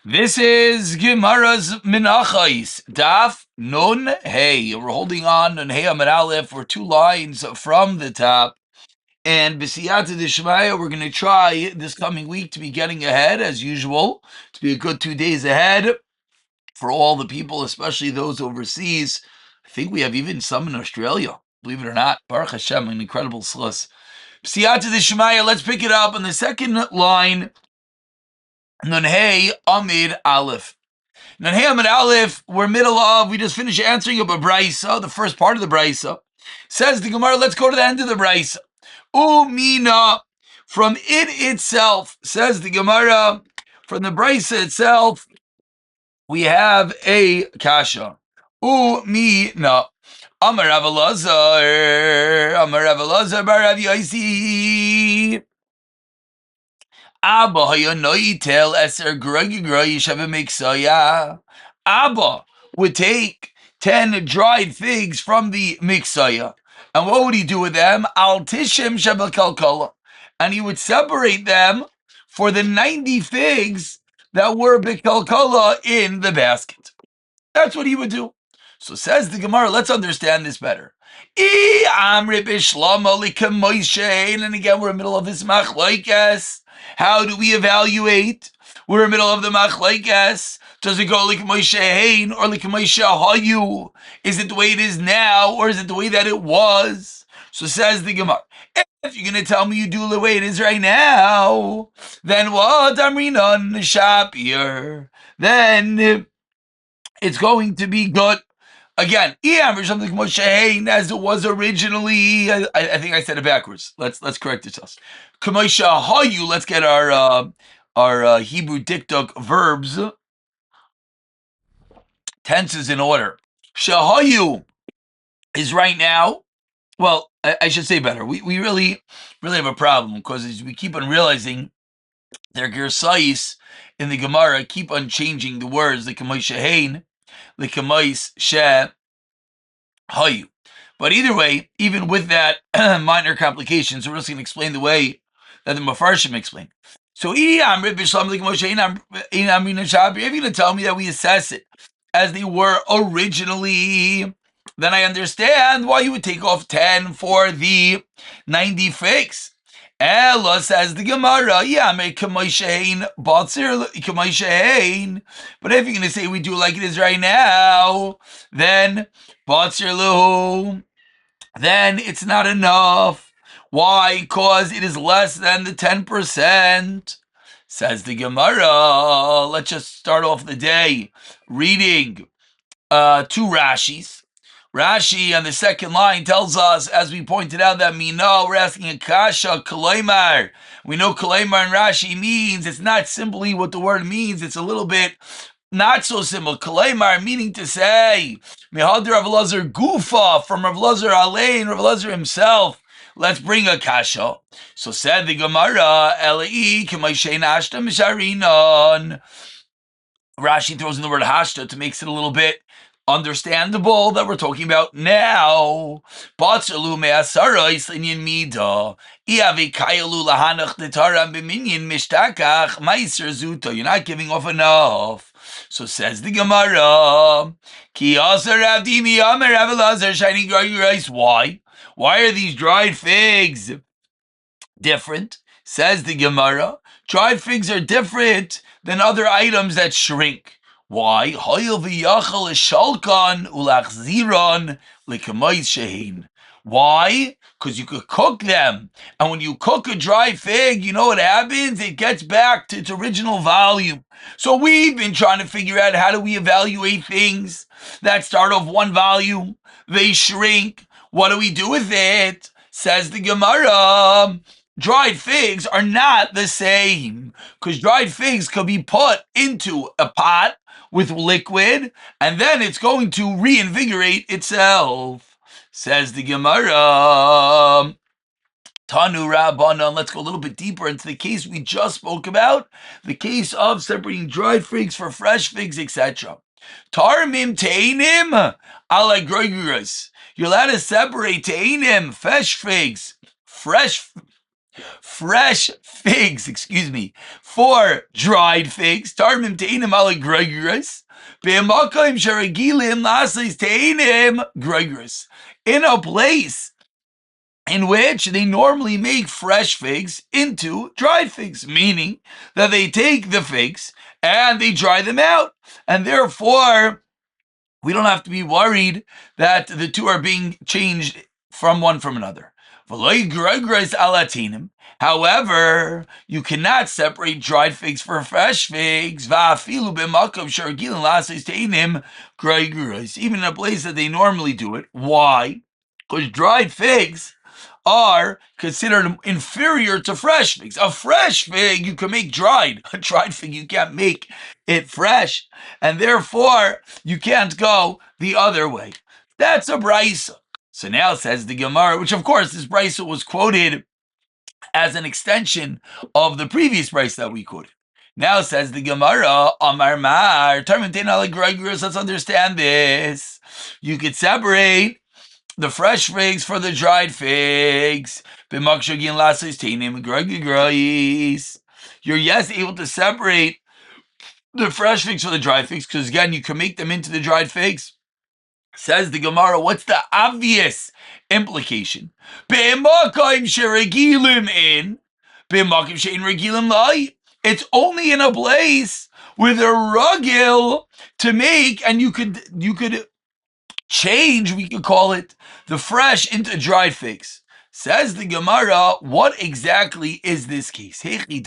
This is Gemara's Menachos Daf Nun Hey. We're holding on Nun Hey Amid Aleph. We're 2 lines from the top. And B'siyata D'Shmaya, we're going to try this coming week to be getting ahead, as usual, to be a good 2 days ahead for all the people, especially those overseas. I think we have even some in Australia, believe it or not. Baruch Hashem, an incredible slice. B'siyata D'Shmaya, let's pick it up on the second line. Nun Hey Amid Aleph. Nanhei Amid Aleph, we're middle of, we just finished answering up a brisa, the first part of the brisa. Says the Gemara, let's go to the end of the brisa. Umina, from it itself, says the Gemara, from the brisa itself, we have a kasha. Umina. Amar Rav Elazar, bar Rav Yosi. Abba hayonoitel eser grogi have a miksaya. Abba would take 10 dried figs from the miksaya. And what would he do with them? Al tishim shabakalkala. And he would separate them for the 90 figs that were bekalkala in the basket. That's what he would do. So says the Gemara, let's understand this better. And again, we're in the middle of this machlokes. How do we evaluate? We're in the middle of the machlokes. Does it go like Moshe Hein or like Moshe Hayu? Is it the way it is now, or is it the way that it was? So says the Gemara, if you're going to tell me you do the way it is right now, then what? Amrinan Shapir. Then it's going to be good. Again, or something Moshe Hein as it was originally. I think I said it backwards. Let's correct ourselves. Kamosha Hayu. Let's get our Hebrew diktuk verbs, tenses in order. Shahayu is right now. Well, I should say better. We really have a problem because we keep on realizing their gersais in the Gemara keep on changing the words. The Kamosha Hein. L'kamais she hayu. But either way, even with that minor complications, we're just going to explain the way that the Mefarshim explain. So, if you're going to tell me that we assess it as they were originally, then I understand why you would take off 10 for the 90 figs. Ella, says the Gemara, but if you're going to say we do like it is right now, then then it's not enough. Why? Because it is less than the 10%. Says the Gemara. Let's just start off the day reading 2 Rashis. Rashi on the second line tells us, as we pointed out, that Mina, we're asking a kasha, kalaymar. We know kalaymar and Rashi means, it's not simply what the word means, it's a little bit not so simple. Kalaymar, meaning to say, Mihad Rav Elazar Gufa, from Rav Elazar Alein, Rav Elazar himself. Let's bring a kasha. So said the Gemara, Elai, K'mayshein Ashta Misharinon. Rashi throws in the word hashta to make it a little bit understandable that we're talking about now. You're not giving off enough. So says the Gemara, why are these dried figs different? Says the Gemara, dried figs are different than other items that shrink. Why? Why? Because you could cook them. And when you cook a dry fig, you know what happens? It gets back to its original volume. So we've been trying to figure out, how do we evaluate things that start off one volume, they shrink. What do we do with it? Says the Gemara, dried figs are not the same, because dried figs could be put into a pot with liquid, and then it's going to reinvigorate itself. Says the Gemara, Tanu Rabbanan. Let's go a little bit deeper into the case we just spoke about, the case of separating dried figs for fresh figs, etc. Tarmim teinim ala groiguras. You're allowed to separate teinim, fresh figs, fresh fresh figs, for dried figs, tarmim teinim ala gregorus, be'emakim sharagilim lasis teinim gregorus. In a place in which they normally make fresh figs into dried figs, meaning that they take the figs and they dry them out, and therefore we don't have to be worried that the two are being changed from one from another. However, you cannot separate dried figs for fresh figs. Even in a place that they normally do it. Why? Because dried figs are considered inferior to fresh figs. A fresh fig you can make dried. A dried fig you can't make it fresh. And therefore, you can't go the other way. That's a brisa. So now says the Gemara, which of course this brisa was quoted as an extension of the previous brisa that we quoted. Now says the Gemara, Amar Mar, let's understand this. You could separate the fresh figs for the dried figs. You're able to separate the fresh figs for the dried figs, because again, you can make them into the dried figs. Says the Gemara, what's the obvious implication? It's only in a place with a rugil to make, and you could change, we could call it, the fresh into dried figs. Says the Gemara, what exactly is this case? If we're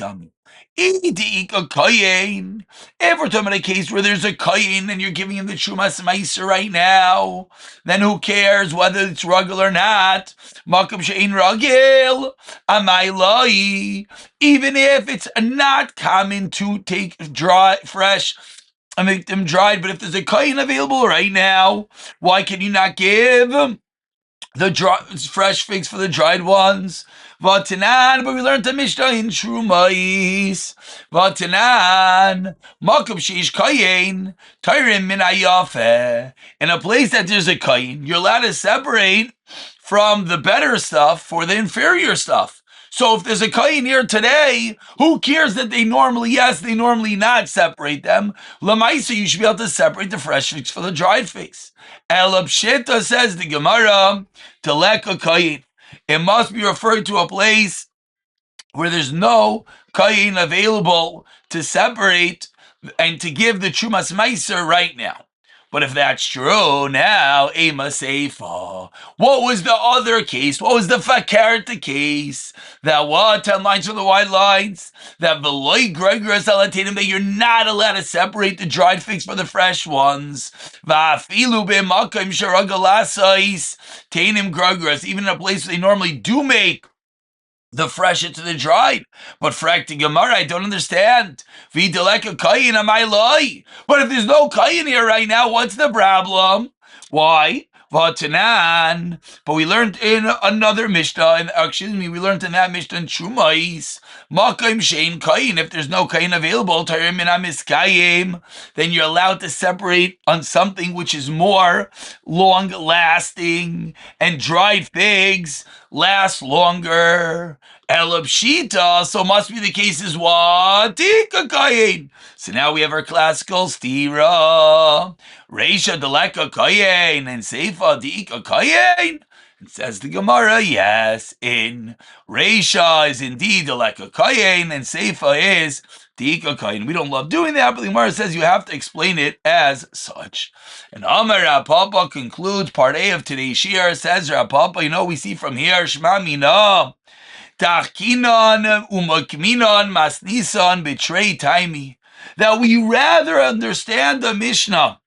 talking about a case where there's a koyin and you're giving him the Trumas Meiser right now, then who cares whether it's rugil or not? Makam she'ein rugil, amai lai. Even if it's not common to take fresh and make them dried, but if there's a koyin available right now, why can you not give the fresh figs for the dried ones? Vatanan, but we learned the Mishnah in Shumais. Vatanan, makom sheish kayin, tayrim min ayafe. In a place that there's a kayin, you're allowed to separate from the better stuff for the inferior stuff. So if there's a kayin here today, who cares that they normally not separate them? Lamaisa, you should be able to separate the fresh figs for the dried figs. Elabshita, says the Gemara, teleka kayin. It must be referring to a place where there's no kayin available to separate and to give the Trumas Meiser right now. But if that's true, now, Ema Seifa. What was the other case? What was the Fakarta case? That what? 10 lines from the white lines? That Veloy Gregorus Alatatum, that you're not allowed to separate the dried figs from the fresh ones. Vafilu B'Makam Sharagalasais, Tainim Gregorus, even in a place where they normally do make the fresh into the dried. But frakti Gemara, I don't understand. V'deleka kayin amai loy. But if there's no kayin here right now, what's the problem? Why? V'atanan. But we learned in another Mishnah, we learned in that Mishnah in Shumais, Makayim shein kayin. If there's no kayin available, tarim min amiskayim, then you're allowed to separate on something which is more long-lasting, and dried figs last longer. Elabshita, so must be the case is what? Tika kayin. So now we have our classical stira. Reisha deleka kayin and seifa tika kayin. It says the Gemara, yes, in Reisha is indeed deleka kayin and seifa is tika kayin. We don't love doing that, but the Gemara says you have to explain it as such. And Amar Rapapa concludes part A of today's shir. Says Rapapa, we see from here, Shema Mina, Tachkinon umakminon masnisan betray taimi. That we rather understand the Mishnah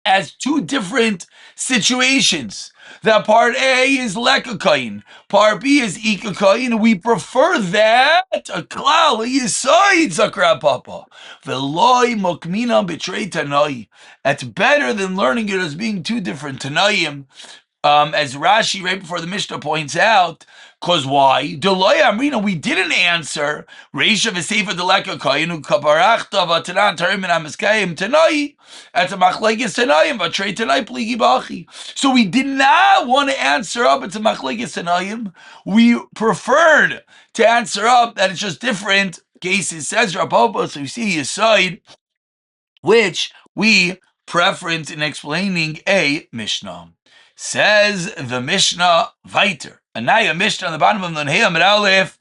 as two different situations. That part A is lekakayin, part B is ikakayin. We prefer that a klal yisoid zakra papa veloy mokmina betray tanai. That's better than learning it as being two different tanayim. as Rashi right before the Mishnah points out, because why? Deloy Amrina, we didn't answer. Reisha v'seifa deleka koyinu kaparachta v'tanan tarim amiskayim tanai at a machlekes tanayim v'trei tanai pligi bachi. So we did not want to answer up at a machlekes tanayim. We preferred to answer up that it's just different cases. Says Rabba, so you see his side, which we preference in explaining a Mishnah. Says the Mishnah weiter. Anaya Mishnah on the bottom of Menachos Amud Aleph,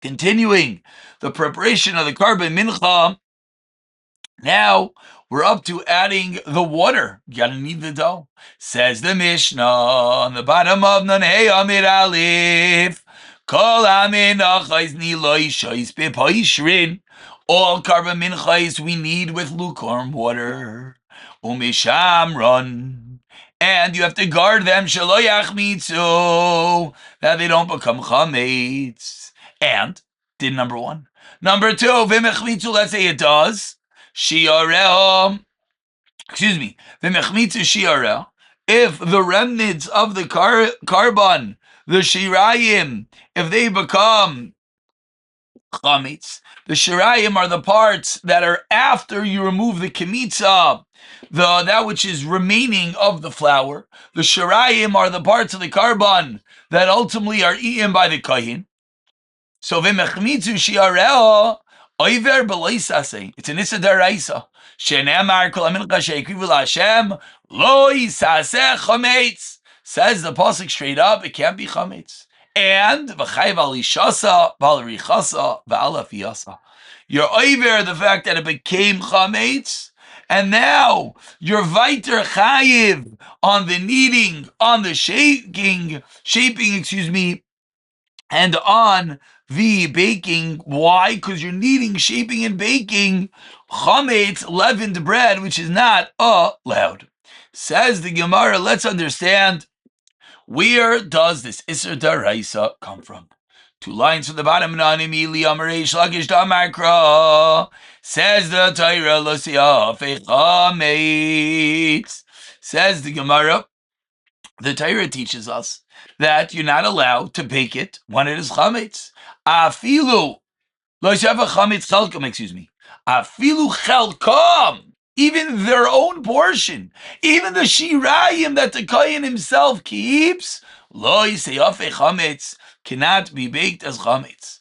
continuing the preparation of the carbon mincha. Now we're up to adding the water. You gotta knead the dough. Says the Mishnah on the bottom of Menachos Amud Aleph. Kol Menachos niloi shois bepoishrin. All carbon minchas we need with lukewarm water. Umishamron. And you have to guard them, shelo yachmitzu, that they don't become chametz. And, did number one. Number two, v'mechmitzu, let's say it does. Shiareh, v'mechmitzu shiareh. If the remnants of the carbon, the shirayim, if they become chametz. The shirayim are the parts that are after you remove the kemitza, that which is remaining of the flour. The shirayim are the parts of the carbon that ultimately are eaten by the kohen. So v'mechmitzu shiareo oiver b'loisase. It's an issa daraisa. Shenemar kol amincha sheikrivu la'Hashem lo yisaseh chametz. Says the pasuk straight up, it can't be chametz. And v'chayv al ishasa b'al richasa v'al afiyasa. You're over the fact that it became chametz, and now you're weiter chayiv on the kneading, on the shaping, and on the baking. Why? Because you're kneading, shaping, and baking chametz, leavened bread, which is not allowed. Says the Gemara, let's understand, where does this Isser Daraisa come from? 2 lines from the bottom. Says the Torah, says the Gemara, the Torah teaches us that you're not allowed to bake it when it is chametz. Afilu Afilu chelkom. Even their own portion, even the shirayim that the kohen himself keeps, lo yiseyafe chametz, cannot be baked as chametz.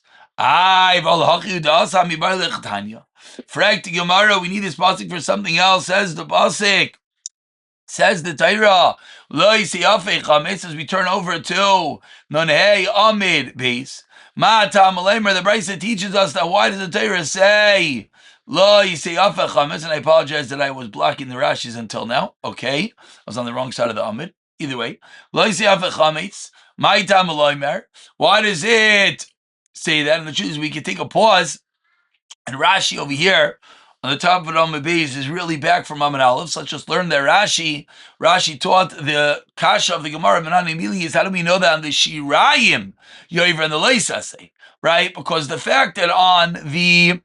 Frag to Gemara, we need this pasuk for something else. Says the pasuk, says the Torah, lo yiseyafe chametz, as we turn over to Menachos Amud base. Ma ta'am alemer, the Brisa teaches us that why does the Torah say Lo yiseyafe chametz? And I apologize that I was blocking the Rashis until now. Okay, I was on the wrong side of the Amud. Either way, lo yiseyafe chametz. My ta'am alemer. Why does it say that? And the truth is, we can take a pause. And Rashi over here on the top of Amud Beis is really back from Amud Aleph. So let's just learn that Rashi taught the kasha of the Gemara Menachos Amili is, how do we know that on the shirayim yoiver and the leisase, right? Because the fact that on the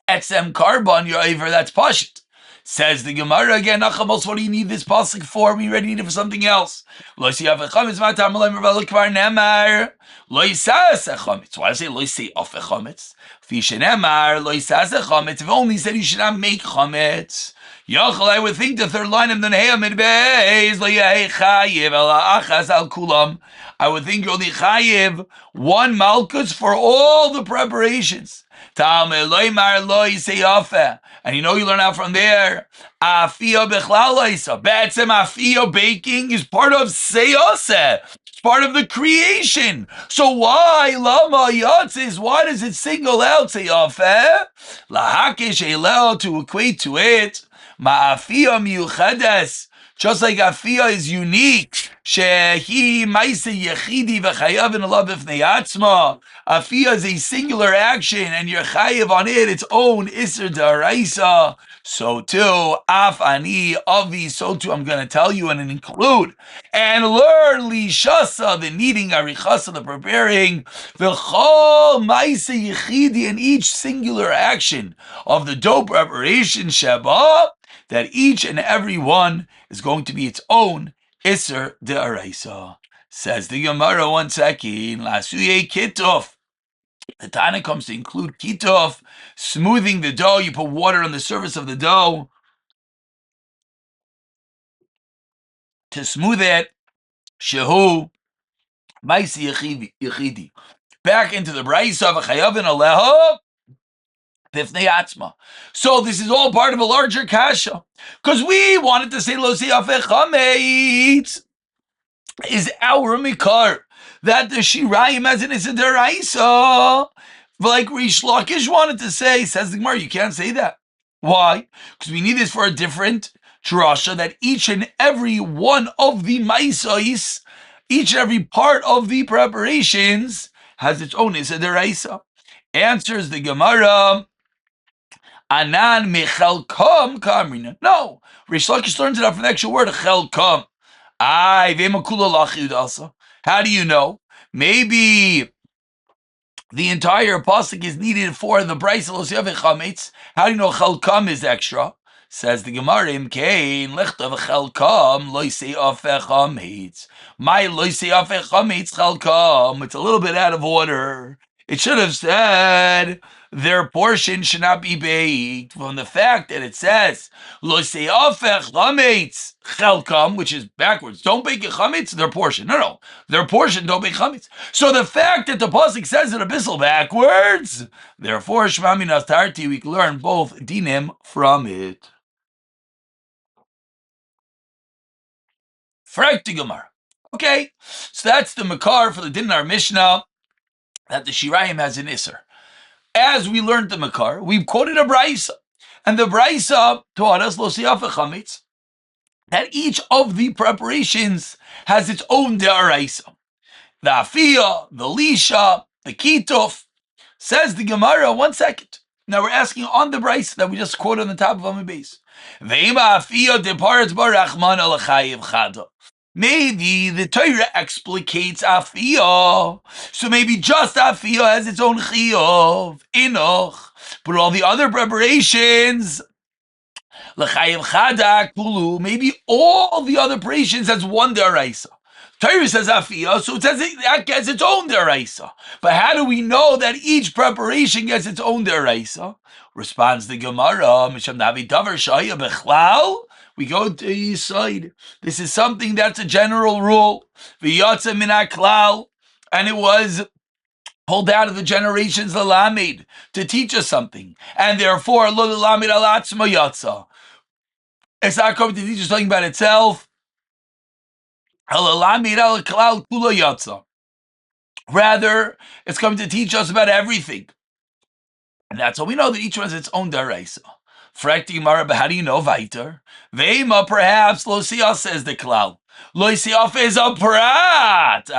etzem carbon yoiver, that's pashut. Says the Gemara again, Nachamos, what do you need this pasuk for? We already need it for something else. Lo yiseyafe chametz matam alemer v'lo kvar nemar lo yisaseh chametz. Why does it say lo yiseyafe chametz? If only said you should not make chametz. Yochel, I would think the third line of the Menachos Amud Beis, lo yehei chayiv ela achas al kulam. I would think you're only chayiv one malchus for all the preparations. Talmud loymar lo yiseyafe. And you learn out from there. Afiyah bechlal loisa. Be'etzem afiyah baking is part of seyaseh. It's part of the creation. So why lama yatzis? Why does it single out seyafeh? Lahakish elel, to equate to it. Ma'afiyah miyuchades. Just like afiyah is unique. Shehi ma'aseh yechidi v'chayav in Allah b'fnei atzma. Afiyah is a singular action, and you're chayav on it, its own Isser Daraisa. So too, af ani avi, so too I'm going to tell you and include and learn lishasa, the kneading, arichasa, the preparing, v'chol ma'aseh yechidi, in each singular action of the dough preparation sheba, that each and every one is going to be its own Isser de Araisa. Says the Gemara, one second. Lasuye kitov. The Tana comes to include kitov, smoothing the dough. You put water on the surface of the dough to smooth it. Shehu maisi yechidi. Back into the brayso of chayavin aleho pifnei atzma. So this is all part of a larger kasha, because we wanted to say lo siyafeh chametz is our mikar, that the shirayim as an isideraisa, like Rish Lakish wanted to say. Says the Gemara, you can't say that. Why? Because we need this for a different drasha, that each and every one of the maisais, each and every part of the preparations has its own isideraisa. Answers the Gemara, anan mechelkom kamrina. No, Rish Lakish learns it out from the actual word chelkom. How do you know? Maybe the entire pasuk is needed for the brayso lo siyaveh chametz. How do you know chelkam is extra? Says the Gemara, im kein lechtav chelkam lo siyaveh chametz. My lo siyaveh chametz chelkam. It's a little bit out of order. It should have said their portion should not be baked, from the fact that it says lo seyafech chametz chelkam, which is backwards. Don't bake your chametz, their portion. No, their portion don't bake chametz. So the fact that the pasuk says it a bissel backwards, therefore shema min astarti, we can learn both dinim from it. Frekti Gemara. Okay, so that's the makar for the din in our Mishnah, that the shirayim has an iser. As we learned the makar, we've quoted a brayso, and the brayso taught us lo siyafeh chametz, that each of the preparations has its own de'araisa. The afiyah, the lisha, the kituf. Says the Gemara, one second. Now we're asking on the brayso that we just quoted on the top of Amud Beis. Ve'ima afiyah departs barachman alachayiv chada. Maybe the Torah explicates afiyah, so maybe just afiyah has its own chiyuv, inoch, but all the other preparations, l'chayiv chada kulu, maybe all the other preparations has one deraisa. Torah says afiyah, so it says that gets its own deraisa. But how do we know that each preparation gets its own deraisa? Responds the Gemara, Misham Navi Davar Shaya Bechlal. We go to his side. This is something that's a general rule. V'yatza min haklal, and it was pulled out of the generations l'lamed to teach us something, and therefore lo l'lamed al atzma yatza. It's not coming to teach us something about itself. L'lamed al klal kula yatza. Rather, it's coming to teach us about everything, and that's how we know that each one has its own daraisa. Frakti Gemara, but how do you know Vaiter? Veima, perhaps Lo Siyaf says the klal. Lo Siyaf is a prat.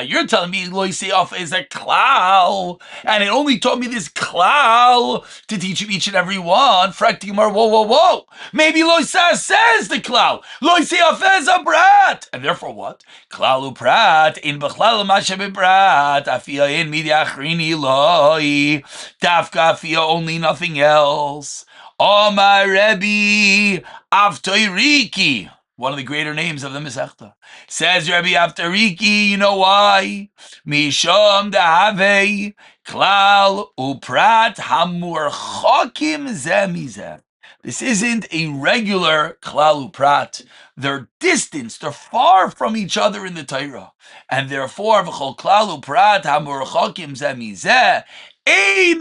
You're telling me Lo Siyaf is a klal, and it only taught me this klal to teach you each and every one. Frakti Gemara, whoa. Maybe Lo Siyaf says the klal. Lo Siyaf is a prat, and therefore what? Klalu prat in bechlal mashe beprat afia in midiachrini loi dafka afia only, nothing else. Omar Rebbe Avtoiriki, one of the greater names of the Masechta. Says Rebbe Avtoiriki, you know why? Mishom dehave klal uprat hamurchokim zemizeh. This isn't a regular klal uprat. They're distant, they're far from each other in the Torah. And therefore, v'chol klal uprat hamurchokim zemizeh, it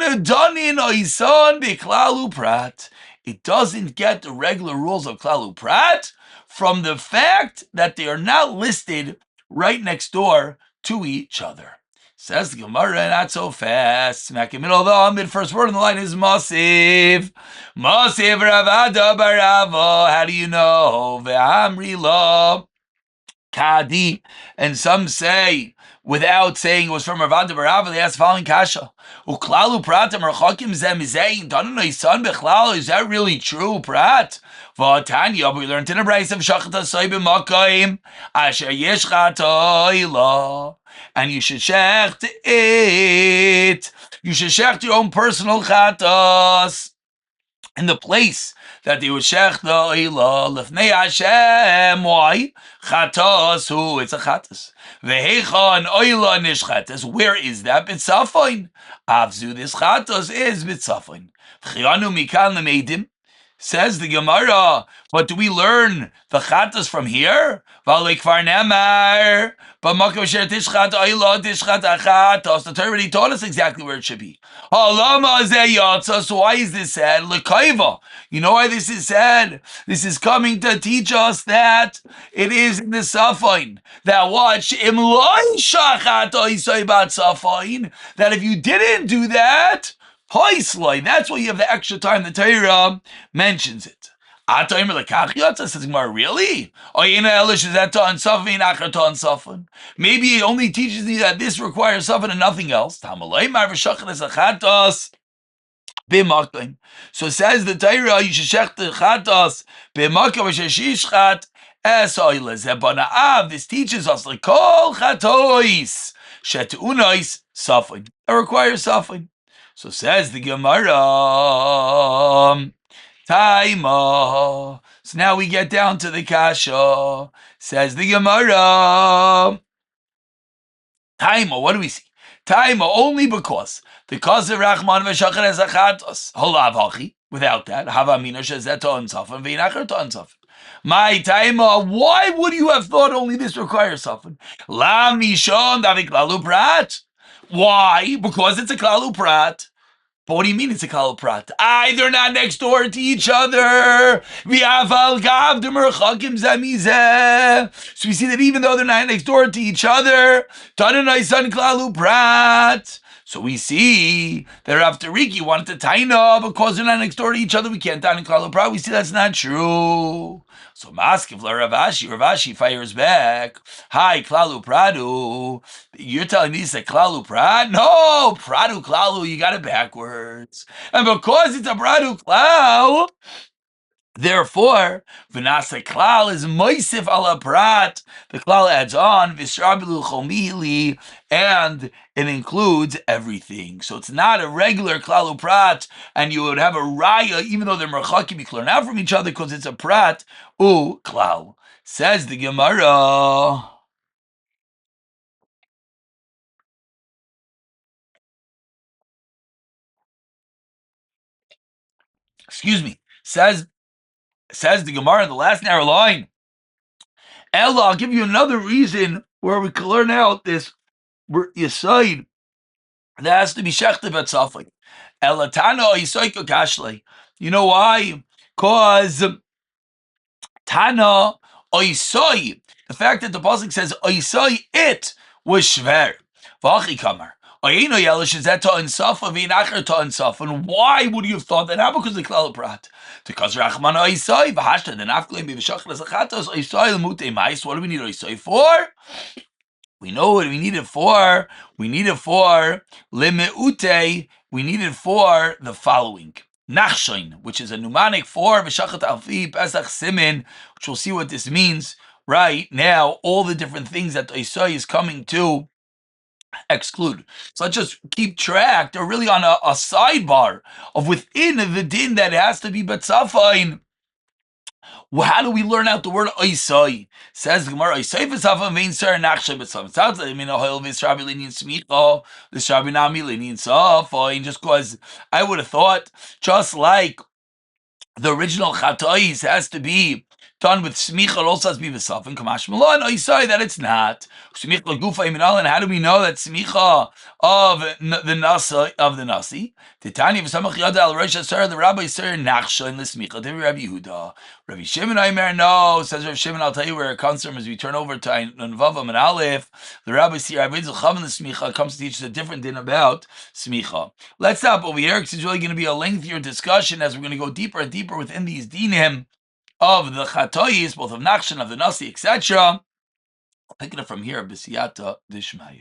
doesn't get the regular rules of klal uprat from the fact that they are not listed right next door to each other. Says the Gemara, not so fast. Smack in the middle of the Amid. First word in the line is Masiv. Masiv Ravada Barava. How do you know? Ve'amri lo Kadi. And some say, without saying it was from Ravada Barava, they ask the following kasha. Uklalu pratim rachakim zemizein danu noisan bechlal. Is that really true, prat? V'atanya, we learned in a brayso of shachat asay b'makayim asher yesh chatoila, and you should shecht it. You should shecht your own personal chatas in the place that they would shech the oila lefnei Hashem. Why? Chatos who? It's a chatos. Vehechon oila nishchatos. Where is that? B'tzafoin. Avzu, this chatos is b'tzafoin. V'chianu mikan lemeidim. Says the Gemara, but do we learn the chatas from here? V'alei kvar nemar. But makom asher tishchat oila tishchat achatos. The Torah already taught us exactly where it should be. Halama zeh yatsa. So why is this said? Lekaiva. You know why this is said? This is coming to teach us that it is in the Safain. That watch im loy shachat oisay bat Safain. That if you didn't do that, hoisloi. That's why you have the extra time. The Torah mentions it. Says Gemara, really? Maybe it only teaches you that this requires safan and nothing else. So says the Torah, you should shech the chatos b'makom sheshishchat es oile zebanaav. This teaches us like kol chatois shetunois safan. It requires safan. So says the Gemara. Taima. So now we get down to the kasha. Says the Gemara. Taima, what do we see? Taima only because the cause of Rachman v'shachan es achatos. Holav hachi. Without that, hava mina shezeto and safan v'inacher to safan. My Taima, why would you have thought only this requires safan? La mishon davik klalu prat. Why? Because it's a klalu prat. But what do you mean it's a klal prat? They're not next door to each other. So we see that even though they're not next door to each other, so we see that after Riki wanted to taina because they're not next door to each other, we can't taina klal prat. We see that's not true. So Maskiv la Ravashi fires back. Hi, klalu pradu. You're telling me it's a klalu prat? No, pradu klalu. You got it backwards. And because it's a pradu klalu, therefore, v'nasa klal is moisif ala prat. The klal adds on v'srabilu chomili, and it includes everything. So it's not a regular klalu prat, and you would have a raya, even though they're merchakim, you learn out from each other because it's a prat. Klal. Says the Gemara. Excuse me. Says the Gemara in the last narrow line. Ella, I'll give you another reason where we can learn out this Yesod that has to be shechted at Safek. Ella Tana Yisoiko Kashle. You know why? Because Tana Oisoi, the fact that the pasuk says Oisoi, it was shver. V'achi kamar. And why would you have thought that? How? Because the klal prat. Because Rachman Oisoi, v'hashta the nafklim b'v'shachlas achatos Oisoi l'mutei mais. What do we need Oisoi for? We know what we need it for. We need it for lemeute. We need it for the following. Nachshoin, which is a mnemonic for V'shachat Alfi Pesach Simin, which we'll see what this means right now. All the different things that Isai is coming to exclude. So let's just keep track. They're really on a sidebar of within the din that has to be Betzafain. Well, how do we learn out the word oisai? Says the Gemara, oisai v'safan vein ser nachshay b'safan. Sounds like, hoil v'srabi lenient smicha, v'srabi nami lenient safain, just because I would have thought, just like the original chatois has to be done with smicha, it also has to be v'safan, kamash malon, oisai, that it's not. Smicha l'gufa iminal, and how do we know that smicha of the nasi? Titani v'samach yada al rosh hasar, the rabbi sir nachshay in the smicha, to Rabbi Yehuda. Rabbi Shimon Aimer, no, says Rabbi Shimon, I'll tell you where it comes from as we turn over to Nvavam and Aleph. The rabbi see Rabbi Zilchav in the Smicha comes to teach us a different din about Smicha. Let's stop over here because it's really going to be a lengthier discussion as we're going to go deeper and deeper within these dinim of the Chatoyis, both of Nachshan, of the Nasi, etc. I'll pick it up from here, B'siyata Dishmaya.